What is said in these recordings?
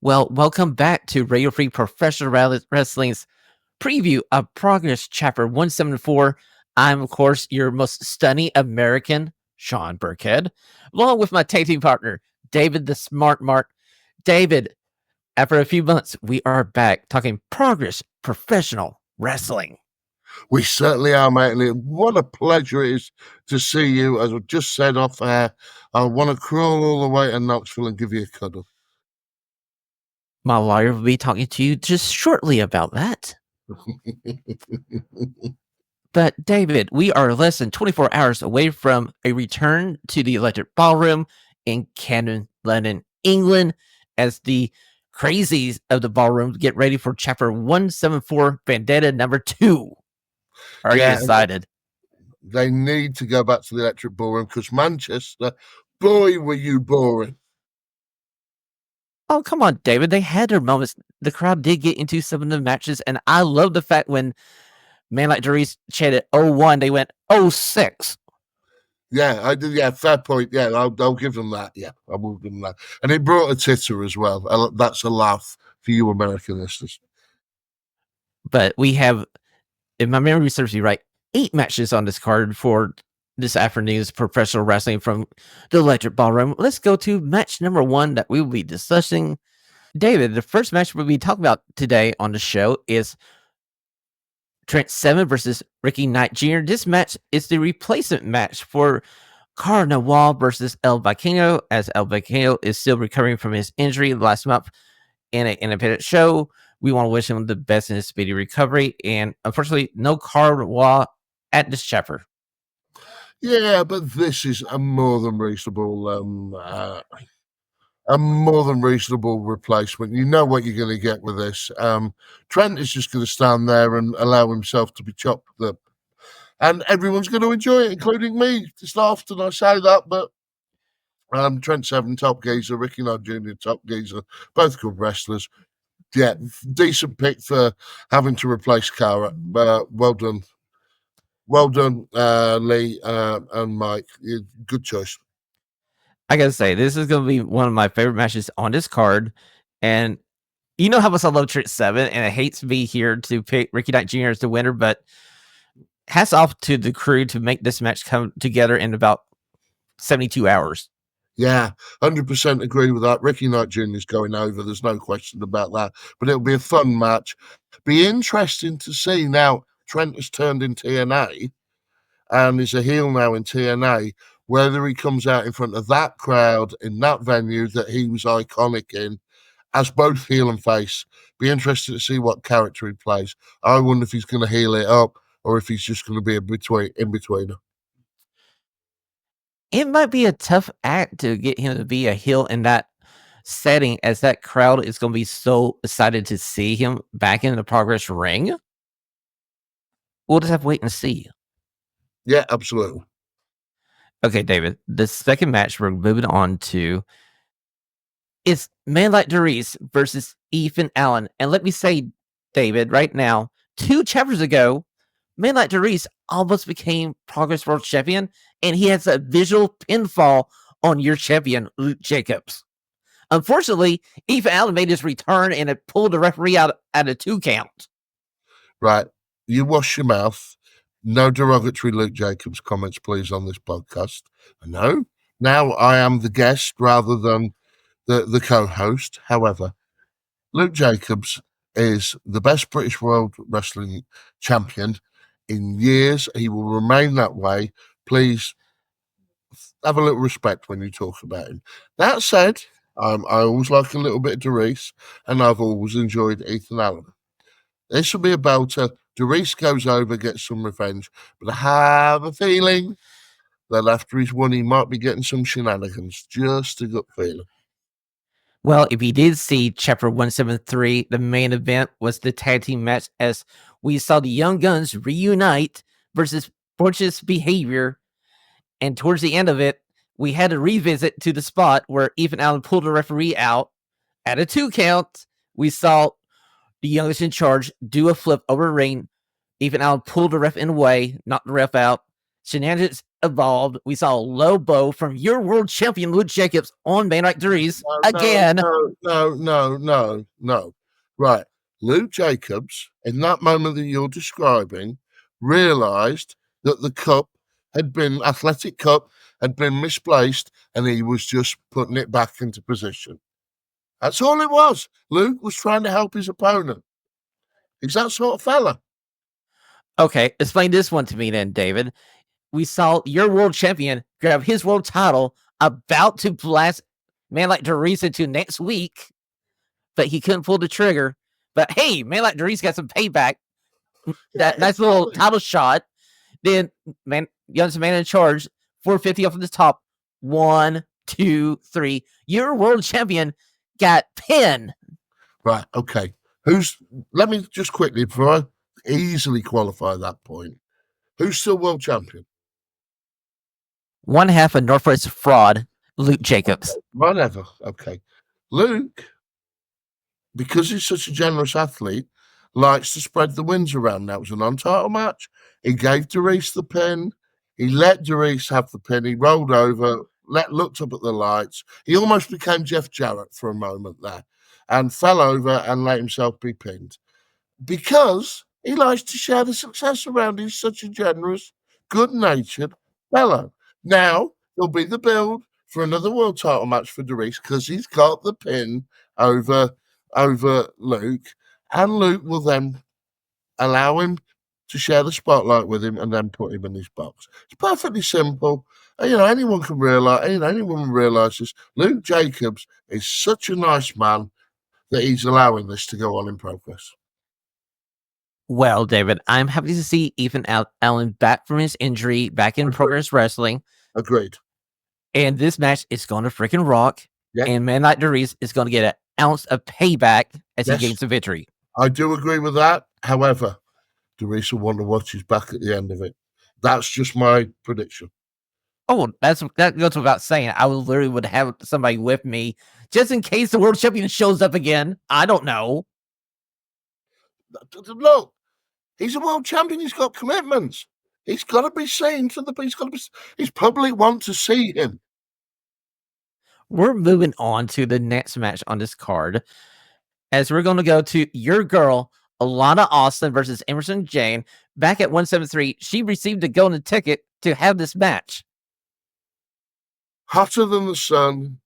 Well, welcome back to Radio Free Professional Wrestling's preview of Progress Chapter 174. I'm, of course, your most stunning American, Sean Burkhead, along with my tag team partner, David the Smart Mark. David, after a few months, we are back talking Progress Professional Wrestling. We certainly are, mate. And what a pleasure it is to see you. As I just said off air, I want to crawl all the way to Knoxville and give you a cuddle. My lawyer will be talking to you just shortly about that. But David, we are less than 24 hours away from a return to the Electric Ballroom in Camden, London, England, as the crazies of the ballroom get ready for Chapter 174 Vendetta number 2. Are you excited? They need to go back to the Electric Ballroom because Manchester, boy, were you boring. Oh, come on, David. They had their moments. The crowd did get into some of the matches, and I love the fact when Man Like Doris chanted 01, they went 06. Yeah, I did. Yeah, fair point. Yeah, I'll give them that. Yeah, I will give them that. And it brought a titter as well. That's a laugh for you American listeners. But we have, if my memory serves me right, 8 matches on this card for this afternoon's professional wrestling from the Electric Ballroom. Let's go to match number 1 that we will be discussing. David, the first match we'll be talking about today on the show is Trent Seven versus Ricky Knight Jr. This match is the replacement match for Carnival versus El Vikingo, as El Vikingo is still recovering from his injury last month in an independent show. We want to wish him the best in his speedy recovery. And unfortunately, no Carnival at this chapter. Yeah, but this is a more than reasonable replacement. You know what you're going to get with this. Trent is just going to stand there and allow himself to be chopped up. And everyone's going to enjoy it, including me. It's not often I say that, but Trent Seven, top geezer, Ricky Knight Jr., top geezer, both good wrestlers. Yeah, decent pick for having to replace Cara. Well done. Well done, Lee and Mike. Good choice. I gotta say, this is gonna be one of my favorite matches on this card, and you know how much I love Trent Seven, and it hates me here to pick Ricky Knight Jr. as the winner, but hats off to the crew to make this match come together in about 72 hours. Yeah, 100% agree with that. Ricky Knight Jr. is going over. There's no question about that. But it'll be a fun match. Be interesting to see. Now, Trent has turned in TNA and is a heel now in TNA. Whether he comes out in front of that crowd in that venue that he was iconic in as both heel and face. Be interested to see what character he plays. I wonder if he's going to heel it up or if he's just going to be in-betweener. It might be a tough act to get him to be a heel in that setting, as that crowd is going to be so excited to see him back in the Progress ring. We'll just have to wait and see. Yeah, absolutely. Okay, David, the second match we're moving on to is Man Like Doris versus Ethan Allen. And let me say, David, right now, 2 chapters ago, Man Like Doris almost became Progress World Champion, and he has a visual pinfall on your champion, Luke Jacobs. Unfortunately, Ethan Allen made his return and it pulled the referee out at a 2 count. Right. You wash your mouth. No derogatory Luke Jacobs comments, please, on this podcast. No. Now I am the guest rather than the co-host. However, Luke Jacobs is the best British World Wrestling Champion in years. He will remain that way. Please have a little respect when you talk about him. That said, I always like a little bit of Doris, and I've always enjoyed Ethan Allen. This will be about Doris goes over, gets some revenge, but I have a feeling that after he's won, he might be getting some shenanigans. Just a good feeling. Well, if you did see Chapter 173, the main event was the tag team match, as we saw the Young Guns reunite versus Portia's Behavior. And towards the end of it, we had to revisit to the spot where Ethan Allen pulled the referee out at a 2 count. We saw the youngest in charge do a flip over the ring. Ethan Allen pulled the ref in the way, knocked the ref out. Shenanigans evolved. We saw a low blow from your world champion Luke Jacobs on Maynard Dries again. No. Right. Luke Jacobs, in that moment that you're describing, realised that the cup athletic cup had been misplaced and he was just putting it back into position. That's all it was. Luke was trying to help his opponent. He's that sort of fella. Okay, explain this one to me then, David. We saw your world champion grab his world title, about to blast man like Dries into next week, but he couldn't pull the trigger. But hey, man like Dries got some payback. That nice little title shot. Then youngest man in charge, 450 off of the top. 1, 2, 3. Your world champion got pinned. Right, okay. Let me just quickly, before I easily qualify that point, who's still world champion? One half of Northwest fraud, Luke Jacobs. Whatever. Okay. Luke, because he's such a generous athlete, likes to spread the wins around. That was a non-title match. He gave Dries the pin. He let Dries have the pin. He rolled over, looked up at the lights. He almost became Jeff Jarrett for a moment there and fell over and let himself be pinned. Because he likes to share the success around. He's such a generous, good-natured fellow. Now, there'll be the build for another world title match for Dries because he's got the pin over Luke, and Luke will then allow him to share the spotlight with him and then put him in his box. It's perfectly simple. Anyone can realize. Anyone realizes Luke Jacobs is such a nice man that he's allowing this to go on in progress. Well, David, I'm happy to see Ethan Allen back from his injury, back in Progress Wrestling. Agreed. And this match is going to freaking rock. Yeah. And Man Like Dries is going to get an ounce of payback as he gains the victory. I do agree with that. However, Dries will want to watch his back at the end of it. That's just my prediction. Oh, that goes without saying. I literally would have somebody with me just in case the world champion shows up again. I don't know. Look, he's a world champion. He's got commitments. He's got to be seen to the. His public want to see him. We're moving on to the next match on this card, as we're going to go to your girl Alana Austin versus Emerson Jane. Back at 173, she received a golden ticket to have this match. Hotter than the sun,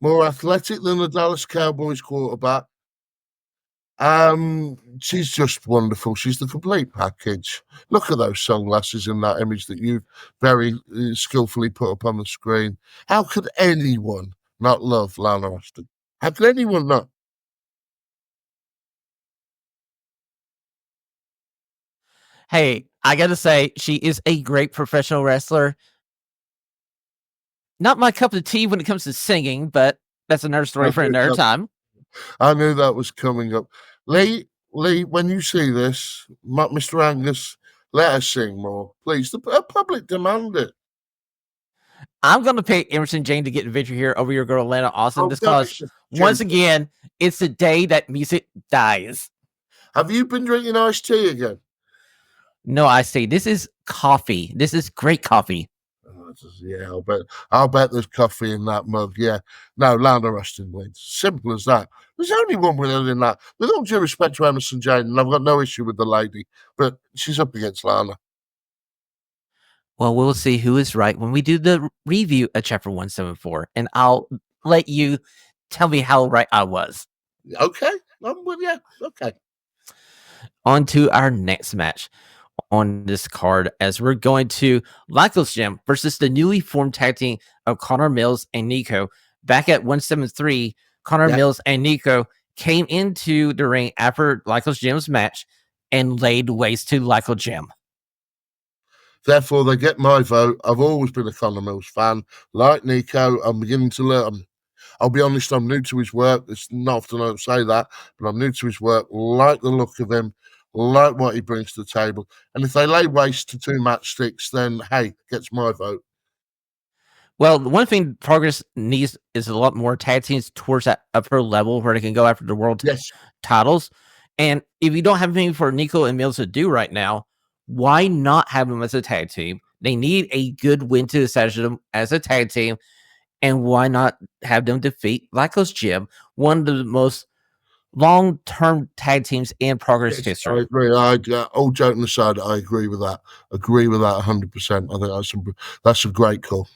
more athletic than the Dallas Cowboys quarterback. She's just wonderful. She's the complete package. Look at those sunglasses in that image that you've very skillfully put up on the screen. How could anyone not love Lana Austin? How could anyone not? Hey, I gotta say, she is a great professional wrestler. Not my cup of tea when it comes to singing, but that's another story for another time. I knew that was coming up. Lee, when you see this, Mr. Angus, let us sing more, please. The public demand it. I'm going to pick Emerson Jane to get the victory here over your girl, Lana Austin, because once again, it's the day that music dies. Have you been drinking iced tea again? No, I say this is coffee. This is great coffee. Yeah, I'll bet there's coffee in that mug. Yeah. No, Lana Austin wins. Simple as that. There's only one winner in that. With all due respect to Emerson Jane, and I've got no issue with the lady, but she's up against Lana. Well, we'll see who is right when we do the review of Chapter 174, and I'll let you tell me how right I was. Okay. Yeah, okay. On to our next match on this card, as we're going to Lycos Gym versus the newly formed tag team of Connor Mills and Nico. Back at 173, Connor Mills and Nico came into the ring after Lycos Gym's match and laid waste to Lycos Gym. Therefore, they get my vote. I've always been a Connor Mills fan. Like Nico, I'm beginning to learn. I'll be honest, I'm new to his work. It's not often I don't say that, but I'm new to his work. Like the look of him, like what he brings to the table. And if they lay waste to 2 matchsticks, then hey, gets my vote. Well, the one thing Progress needs is a lot more tag teams towards that upper level where they can go after the world titles. And if you don't have anything for Nico and Mills to do right now, why not have them as a tag team? They need a good win to establish them as a tag team. And why not have them defeat Lycos Gym, one of the most long-term tag teams in Progress Yes, I history? agree. All joking aside, I agree with that. Agree with that 100%. I think that's a great call.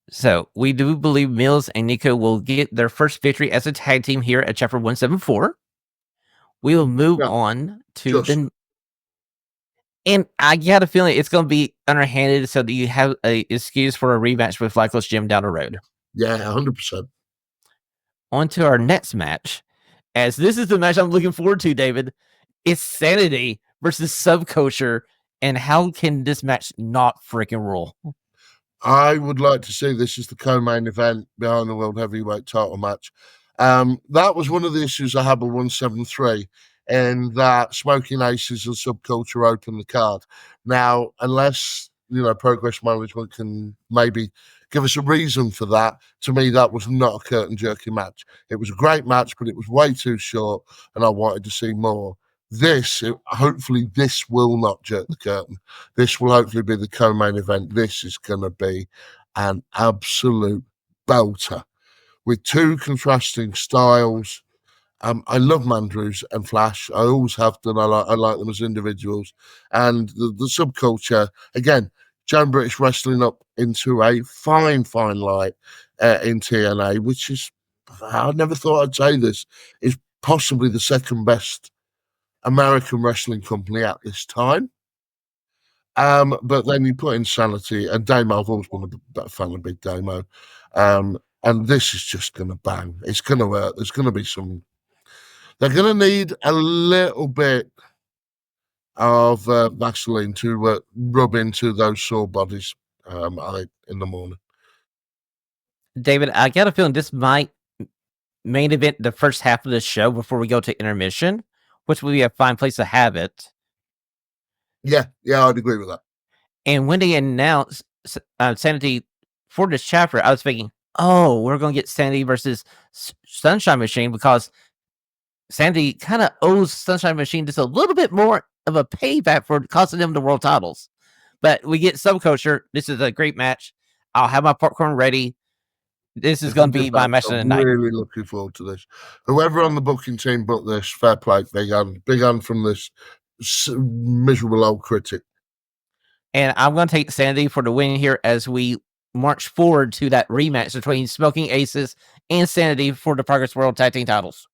So we do believe Mills and Nico will get their first victory as a tag team here at Chapter 174. We will move Yeah, on to just and I got a feeling it's going to be underhanded, so that you have a excuse for a rematch with Lycos Gym down the road. yeah, 100%. On to our next match, as this is the match I'm looking forward to, David. It's Sanity versus Subculture, and how can this match not freaking rule? I would like to see this as the co-main event behind the World Heavyweight title match. That was one of the issues I had with 173, and that Smoking Aces and Subculture opened the card. Now, unless Progress Management can maybe give us a reason for that, to me that was not a curtain jerky match. It was a great match, but it was way too short, and I wanted to see more. Hopefully, this will not jerk the curtain. This will hopefully be the co-main event. This is going to be an absolute belter with two contrasting styles. I love Mandrews and Flash. I always have done. I like them as individuals. And the subculture, again, John British wrestling up into a fine light in TNA, which is, I never thought I'd say this, is possibly the second best American wrestling company at this time. But then you put Insanity and Damo. I've always been a fan of Big Damo. And this is just going to bang. It's going to hurt. There's going to be some. They're going to need a little bit of Vaseline to rub into those sore bodies. I think in the morning. David, I got a feeling this might main event the first half of the show before we go to intermission, which would be a fine place to have it. Yeah, I'd agree with that. And when they announced Sanity for this chapter, I was thinking, oh, we're going to get Sanity versus Sunshine Machine, because Sanity kind of owes Sunshine Machine just a little bit more of a payback for costing them the world titles. But we get Subculture. This is a great match. I'll have my popcorn ready. This is going to be my match of the night. I'm really looking forward to this. Whoever on the booking team booked this, fair play, big on from this miserable old critic. And I'm going to take Sanity for the win here as we march forward to that rematch between Smoking Aces and Sanity for the Progress World Tag Team titles.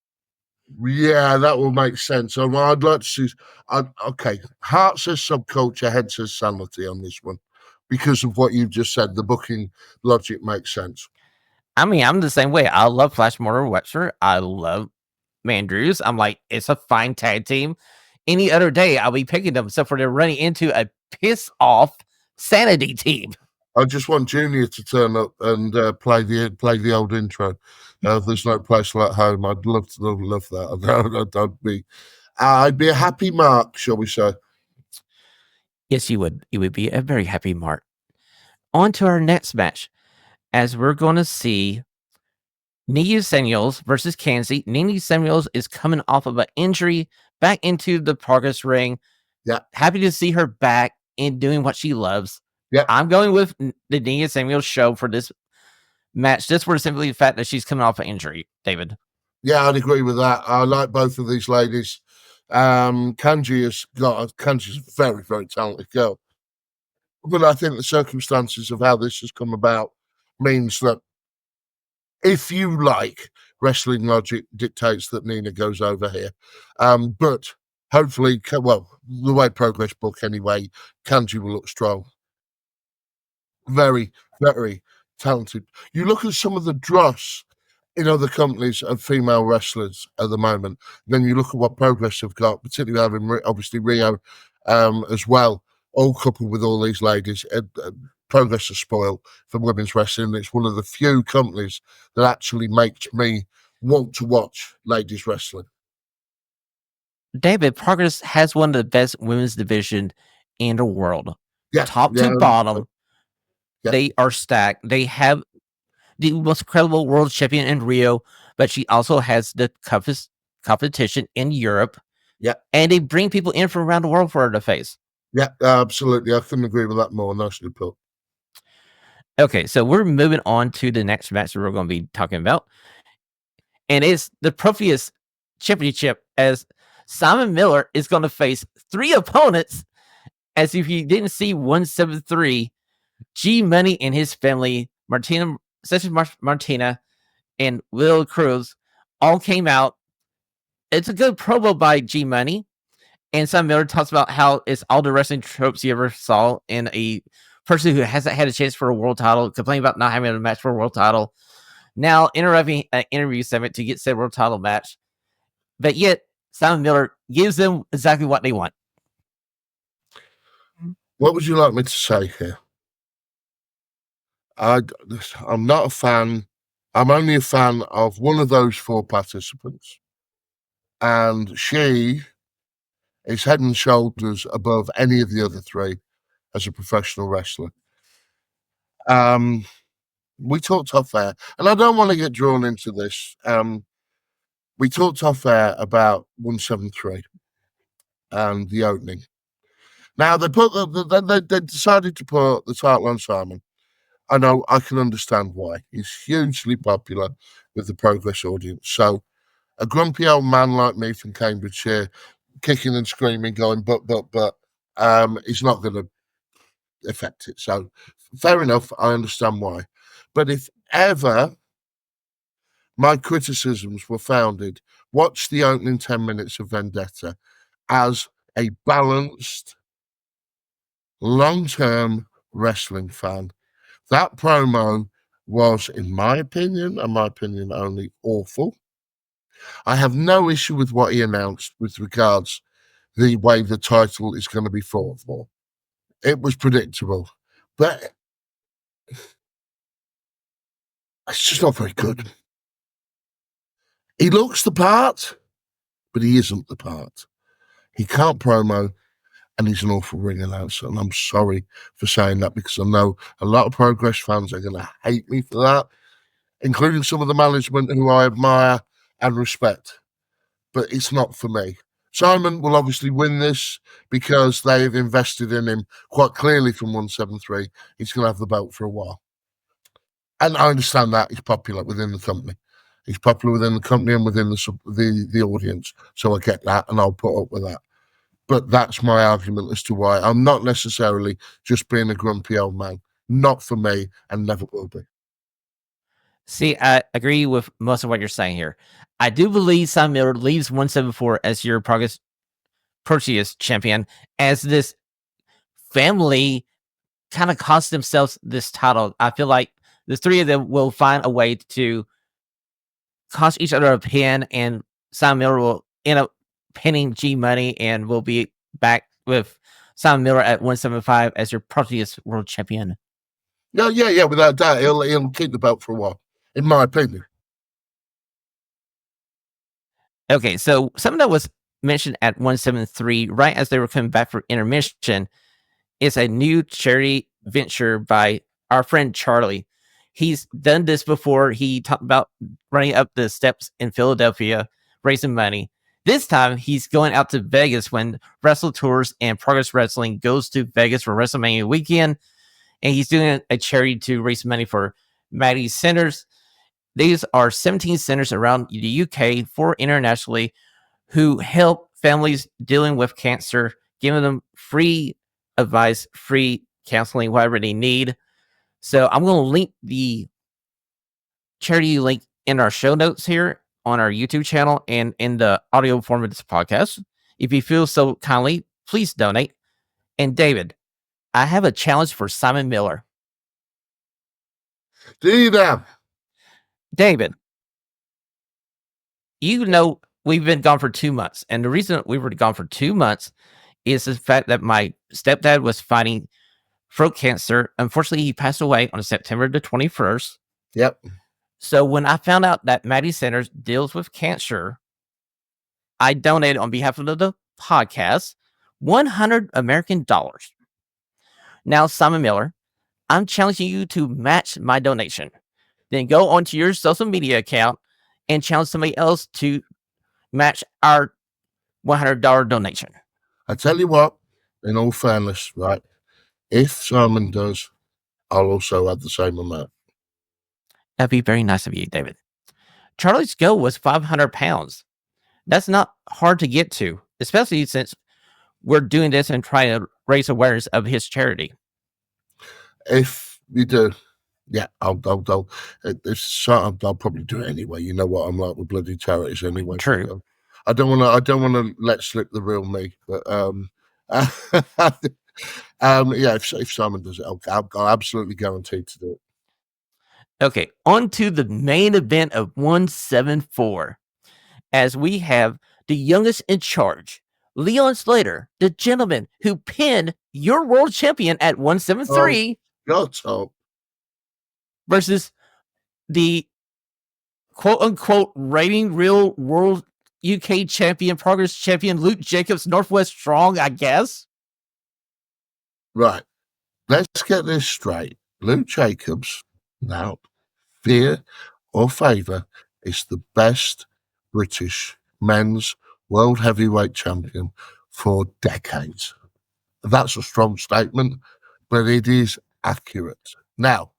Yeah, that will make sense. I'd like to see. Okay, heart says Subculture, head says Sanity on this one, because of what you just said. The booking logic makes sense. I mean, I'm the same way. I love Flash Mortar Webster. I love Mandrews. I'm like, it's a fine tag team. Any other day, I'll be picking them, except for they're running into a piss off Sanity team. I just want Junior to turn up and play the old intro. There's no place like home. I'd love that. I'd be a happy mark, shall we say? Yes, you would. You would be a very happy mark. On to our next match, as we're going to see Nia Samuels versus Kanzi. Nia Samuels is coming off of an injury back into the Progress ring. Yeah. Happy to see her back and doing what she loves. Yeah. I'm going with the Nia Samuels show for this match, just for simply the fact that she's coming off an injury, David. Yeah, I'd agree with that. I like both of these ladies. Kanji's a very, very talented girl. But I think the circumstances of how this has come about means that if you like, wrestling logic dictates that Nina goes over here. But hopefully, the way Progress book anyway, Kanji will look strong. Very, very talented. You look at some of the dross in other companies of female wrestlers at the moment, then you look at what Progress have got, particularly having obviously Rio as well, all coupled with all these ladies. Progress is spoiled for women's wrestling. It's one of the few companies that actually makes me want to watch ladies wrestling. David, Progress has one of the best women's division in the world. Yeah, top to bottom, they are stacked. They have the most incredible world champion in Rio, but she also has the toughest competition in Europe. Yeah, and they bring people in from around the world for her to face. Yeah, absolutely. I couldn't agree with that more. Nicely put. Okay, so we're moving on to the next match that we're going to be talking about. And it's the Proteus Championship, as Simon Miller is going to face 3 opponents. As if you didn't see 173, G Money and his family, Martina, Martina, and Will Cruz all came out. It's a good promo by G Money. And Simon Miller talks about how it's all the wrestling tropes you ever saw in a person who hasn't had a chance for a world title, complaining about not having a match for a world title, now interrupting an interview segment to get said world title match. But yet, Simon Miller gives them exactly what they want. What would you like me to say here? I'm not a fan. I'm only a fan of one of those 4 participants. And she is head and shoulders above any of the other 3 as a professional wrestler. We talked off air, and I don't want to get drawn into this. We talked off air about 173 and the opening. Now they put they decided to put the title on Simon. I know, I can understand why. He's hugely popular with the Progress audience. So a grumpy old man like me from Cambridgeshire, kicking and screaming, going but he's not going to affect it. So fair enough, I understand why. But if ever my criticisms were founded, watch the opening 10 minutes of Vendetta as a balanced, long-term wrestling fan. That promo was, in my opinion, and my opinion only, awful. I have no issue with what he announced with regards the way the title is going to be fought for. It was predictable, but it's just not very good. He looks the part, but he isn't the part. He can't promo, and he's an awful ring announcer. And I'm sorry for saying that, because I know a lot of Progress fans are going to hate me for that, including some of the management who I admire and respect. But it's not for me. Simon will obviously win this because they've invested in him quite clearly from 173. He's going to have the belt for a while. And I understand that he's popular within the company. He's popular within the company and within the audience. So I get that, and I'll put up with that. But that's my argument as to why I'm not necessarily just being a grumpy old man. Not for me, and never will be. See, I agree with most of what you're saying here. I do believe Simon Miller leaves 174 as your Proteus champion, as this family kind of cost themselves this title. I feel like the 3 of them will find a way to cost each other a pin, and Simon Miller will end up pinning G Money, and will be back with Simon Miller at 175 as your Proteus world champion. Yeah, without a doubt. He'll keep the belt for a while, in my opinion. Okay, so something that was mentioned at 173, right as they were coming back for intermission, is a new charity venture by our friend Charlie. He's done this before. He talked about running up the steps in Philadelphia, raising money. This time, he's going out to Vegas when Wrestle Tours and Progress Wrestling goes to Vegas for WrestleMania weekend, and he's doing a charity to raise money for Maddie Centers. These are 17 centers around the UK for internationally who help families dealing with cancer, giving them free advice, free counseling, whatever they need. So I'm going to link the charity link in our show notes here on our YouTube channel and in the audio form of this podcast. If you feel so kindly, please donate. And David, I have a challenge for Simon Miller. Do you now? David, you know we've been gone for 2 months. And the reason we were gone for 2 months is the fact that my stepdad was fighting throat cancer. Unfortunately, he passed away on September the 21st. Yep. So when I found out that Maddie Centers deals with cancer, I donated on behalf of the podcast $100 American. Now, Simon Miller, I'm challenging you to match my donation. Then go onto your social media account and challenge somebody else to match our $100 donation. I tell you what, in all fairness, right? If Simon does, I'll also add the same amount. That'd be very nice of you, David. Charlie's goal was 500 pounds. That's not hard to get to, especially since we're doing this and trying to raise awareness of his charity. If you do, yeah, I'll probably do it anyway. You know what I'm like with bloody charities anyway. True. I don't want to let slip the real me, but yeah, if Simon does it, I'll absolutely guarantee to do it. Okay, on to the main event of 174, as we have the youngest in charge, Leon Slater, the gentleman who pinned your world champion at 173 God, Tom. versus the quote unquote reigning real world UK champion, progress champion, Luke Jacobs, Northwest Strong, I guess. Right. Let's get this straight. Luke Jacobs, now, fear or favour, is the best British men's world heavyweight champion for decades. That's a strong statement, but it is accurate. Now,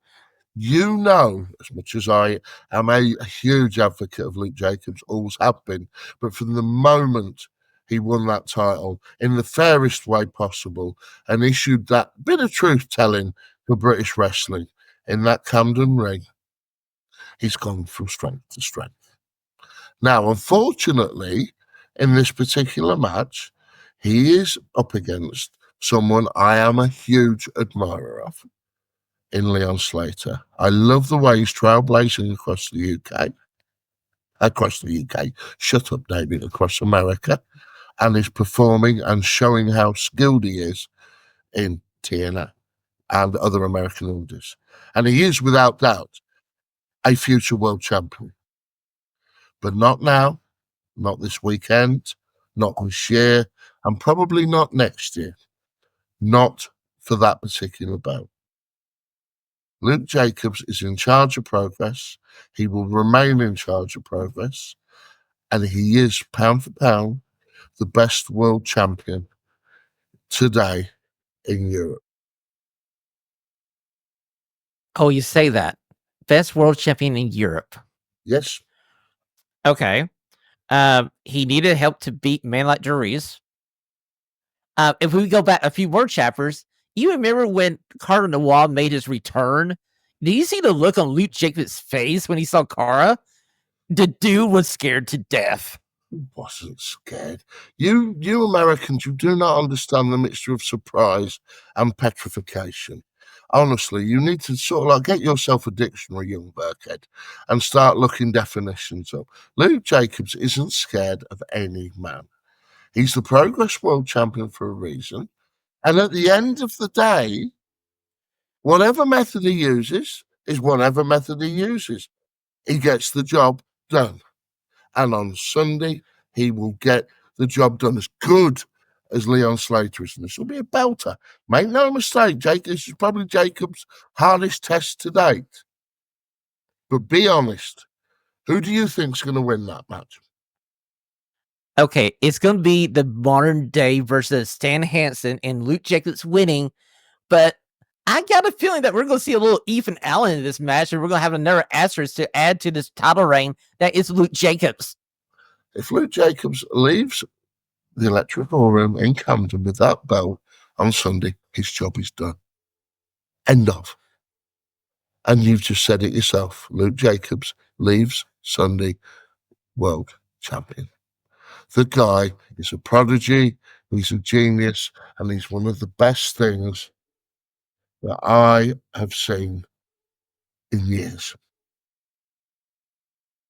you know, as much as I am a huge advocate of Luke Jacobs, always have been, but from the moment he won that title in the fairest way possible and issued that bit of truth telling for British wrestling in that Camden ring, he's gone from strength to strength. Now, unfortunately, in this particular match, he is up against someone I am a huge admirer of in Leon Slater. I love the way he's trailblazing across the UK, shut up, David, across America, and is performing and showing how skilled he is in TNA and other American indies. And he is, without doubt, a future world champion. But not now, not this weekend, not this year, and probably not next year. Not for that particular bout. Luke Jacobs is in charge of progress. He will remain in charge of progress. And he is, pound for pound, the best world champion today in Europe. Oh, you say that. Best world champion in Europe. Yes. Okay. He needed help to beat man like Darius. If we go back a few more chapters, you remember when Carter Noir made his return? Did you see the look on Luke Jacobs' face when he saw Cara? The dude was scared to death. He wasn't scared. You Americans, you do not understand the mixture of surprise and petrification. Honestly, you need to sort of like get yourself a dictionary, young Burkhead, and start looking definitions up. Luke Jacobs isn't scared of any man. He's the Progress World Champion for a reason. And at the end of the day, whatever method he uses is whatever method he uses. He gets the job done. And on Sunday, he will get the job done as good as Leon Slater is. And this will be a belter. Make no mistake, this is probably Jacobs' hardest test to date. But be honest, who do you think's going to win that match? Okay, it's going to be the modern day versus Stan Hansen and Luke Jacobs winning, but I got a feeling that we're going to see a little Ethan Allen in this match, and we're going to have another asterisk to add to this title reign that is Luke Jacobs. If Luke Jacobs leaves the Electric Ballroom in Camden with that belt on Sunday, his job is done. End of. And you've just said it yourself. Luke Jacobs leaves Sunday world champion. The guy is a prodigy, he's a genius, and he's one of the best things that I have seen in years.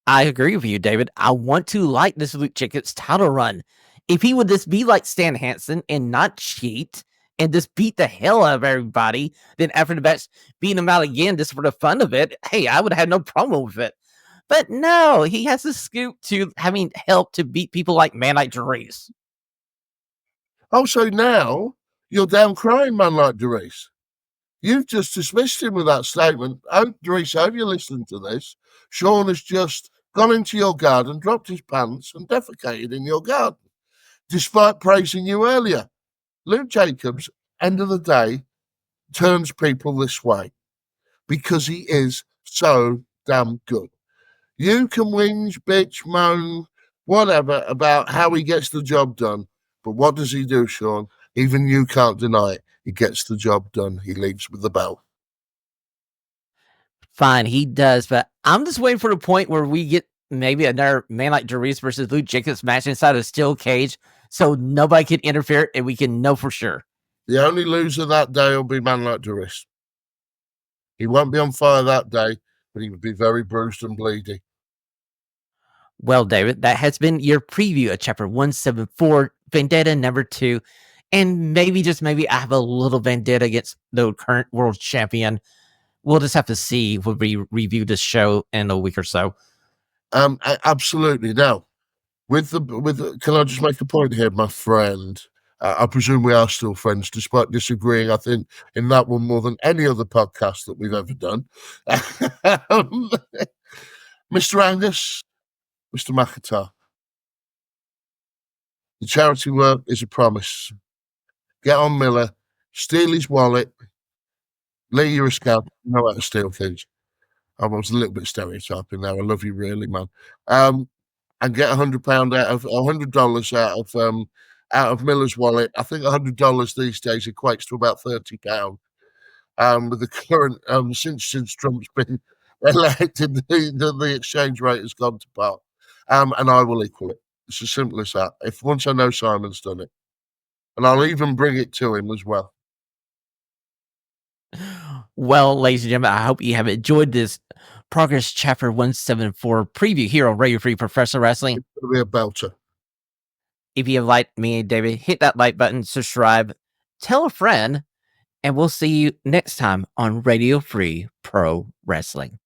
I agree with you, David. I want to like this Luke Jacobs title run. If he would just be like Stan Hansen and not cheat and just beat the hell out of everybody, then after the match, beat him out again just for the fun of it, hey, I would have no problem with it. But no, he has to scoop to having help to beat people like Man Like Darius. Oh, so now you're down crying, man like Darius. You've just dismissed him with that statement. Oh, Darius, I hope you're listening to this. Shawn has just gone into your garden, dropped his pants, and defecated in your garden, despite praising you earlier. Luke Jacobs, end of the day, turns people this way because he is so damn good. You can whinge, bitch, moan, whatever about how he gets the job done. But what does he do, Sean? Even you can't deny it. He gets the job done. He leaves with the belt. Fine, he does, but I'm just waiting for the point where we get maybe another Man Like Darius versus Luke Jacobs match inside a steel cage so nobody can interfere and we can know for sure. The only loser that day will be Man Like Darius. He won't be on fire that day, but he would be very bruised and bleedy. Well, David, that has been your preview of Chapter 174, Vendetta number 2. And maybe, just maybe, I have a little vendetta against the current world champion. We'll just have to see when we review this show in a week or so. Absolutely. Now, can I just make a point here, my friend? I presume we are still friends, despite disagreeing, I think, in that one more than any other podcast that we've ever done. Mr. Angus, Mr. McIntyre, the charity work is a promise. Get on Miller, steal his wallet. Lee, you're a scout. You know how to steal things. I was a little bit stereotyping there. I love you, really, man. And get £100 $100 out of Miller's wallet. I think $100 these days equates to about £30. With the current since Trump's been elected, the exchange rate has gone to pot. And I will equal it. It's as simple as that. If once I know Simon's done it, and I'll even bring it to him as well. Well, ladies and gentlemen, I hope you have enjoyed this Progress Chapter 174 preview here on Radio Free Professional Wrestling. It's going to be a belter. If you have liked me and David, hit that like button, subscribe, tell a friend, and we'll see you next time on Radio Free Pro Wrestling.